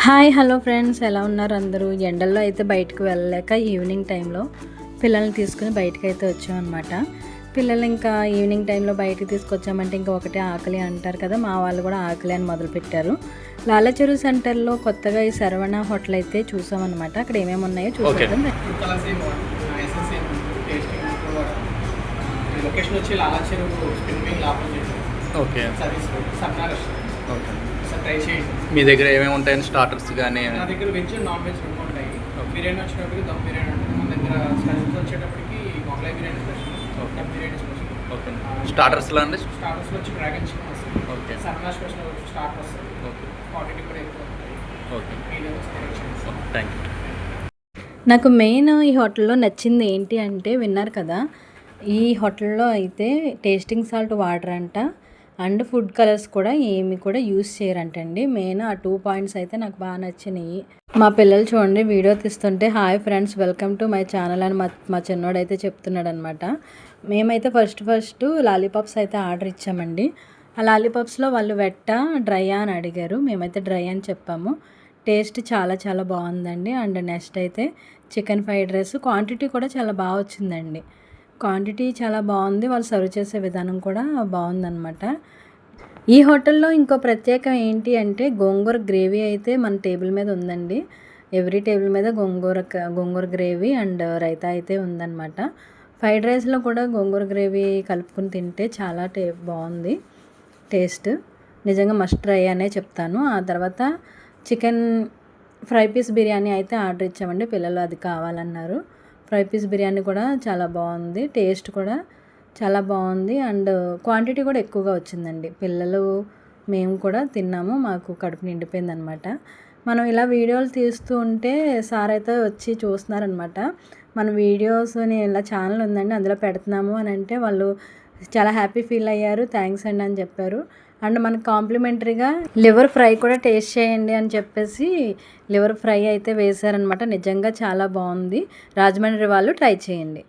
Hi hello friends, ఎలా ఉన్నారు అందరూ? ఎండల్లో అయితే బయటకు వెళ్ళలేక ఈవినింగ్ టైంలో పిల్లల్ని తీసుకుని బయటకు అయితే వచ్చామన్నమాట. పిల్లలు ఇంకా ఈవినింగ్ టైంలో బయటకు తీసుకొచ్చామంటే ఇంకా ఒకటే ఆకలి అంటారు కదా, మా వాళ్ళు కూడా ఆకలి అని మొదలుపెట్టారు. లాలచెరువు సెంటర్లో కొత్తగా ఈ శరవణ హోటల్ అయితే చూసామన్నమాట. అక్కడ ఏమేమి ఉన్నాయో చూసాం. లొకేషన్ వచ్చి లాలచెరువు స్పిన్నింగ్ లాభం ఓకే సర్వీస్ ఓకే. ట్రై చేయండి. మీ దగ్గర ఏమేమి ఉంటాయని స్టార్టర్స్ కానీ? నా దగ్గర వెజ్ నాన్ వెజ్ రెండు ఉంటాయి. బిర్యానీ వచ్చేటప్పటికి దమ్ బిర్యానీ ఉంటుంది. మన దగ్గర స్పెషల్స్ వచ్చేటప్పటికి Mughlai biryani special, dum biryani special. Okay. స్టార్టర్స్లో అండి? స్టార్టర్స్లో వచ్చి డ్రాగన్ చికెన్ వస్తుంది. ఓకే. సన్నా స్పెషల్ స్టార్టర్ వస్తుంది. ఓకే. క్వాంటిటీ కూడా ఎక్కువ ఉంటుంది. ఓకే. Thank you. నాకు మెయిన్ ఈ హోటల్లో నచ్చింది ఏంటి అంటే, విన్నారు కదా, ఈ హోటల్లో అయితే టేస్టింగ్ సాల్ట్ వాటర్ అంట, అండ్ ఫుడ్ కలర్స్ కూడా ఏమి కూడా యూస్ చేయరంటండి. మెయిన్ ఆ 2 పాయింట్స్ అయితే నాకు బాగా నచ్చినాయి. మా పిల్లలు చూడండి వీడియో తీస్తుంటే hi friends, welcome to my channel అని మా చిన్నోడు అయితే చెప్తున్నాడు అనమాట. మేమైతే ఫస్ట్ లాలీపాప్స్ అయితే ఆర్డర్ ఇచ్చామండి. ఆ లాలీపాప్స్లో వాళ్ళు వెట్టా డ్రైయా అని అడిగారు. మేమైతే డ్రై అని చెప్పాము. టేస్ట్ చాలా బాగుందండి. అండ్ నెక్స్ట్ అయితే చికెన్ ఫ్రైడ్ రైస్ క్వాంటిటీ కూడా చాలా బాగా వచ్చిందండి. క్వాంటిటీ చాలా బాగుంది. వాళ్ళు సర్వ్ చేసే విధానం కూడా బాగుందన్నమాట. ఈ హోటల్లో ఇంకో ప్రత్యేకం ఏంటి అంటే, గోంగూర గ్రేవీ అయితే మన టేబుల్ మీద ఉందండి. ఎవ్రీ టేబుల్ మీద గోంగూర గ్రేవీ అండ్ రైతా అయితే ఉందన్నమాట. ఫ్రైడ్ రైస్లో కూడా గోంగూర గ్రేవీ కలుపుకొని తింటే చాలా బాగుంది టేస్ట్. నిజంగా మస్ట్ ట్రై అనే చెప్తాను. ఆ తర్వాత చికెన్ ఫ్రై పీస్ బిర్యానీ అయితే ఆర్డర్ ఇచ్చామండి. పిల్లలు అది కావాలన్నారు. ఫ్రై పీస్ బిర్యానీ కూడా చాలా బాగుంది. టేస్ట్ కూడా చాలా బాగుంది. అండ్ క్వాంటిటీ కూడా ఎక్కువగా వచ్చిందండి. పిల్లలు మేము కూడా తిన్నాము. మాకు కడుపు నిండిపోయింది అనమాట. మనం ఇలా వీడియోలు తీస్తూ ఉంటే సార్ అయితే వచ్చి చూస్తున్నారనమాట. మన వీడియోస్ని ఇలా ఛానల్ ఉందండి, అందులో పెడుతున్నాము అని అంటే వాళ్ళు చాలా హ్యాపీ ఫీల్ అయ్యారు. థ్యాంక్స్ అండి అని చెప్పారు. అండ్ మనకు కాంప్లిమెంటరీగా లివర్ ఫ్రై కూడా టేస్ట్ చేయండి అని చెప్పేసి లివర్ ఫ్రై అయితే వేశారనమాట. నిజంగా చాలా బాగుంది. రాజమండ్రి వాళ్ళు ట్రై చేయండి.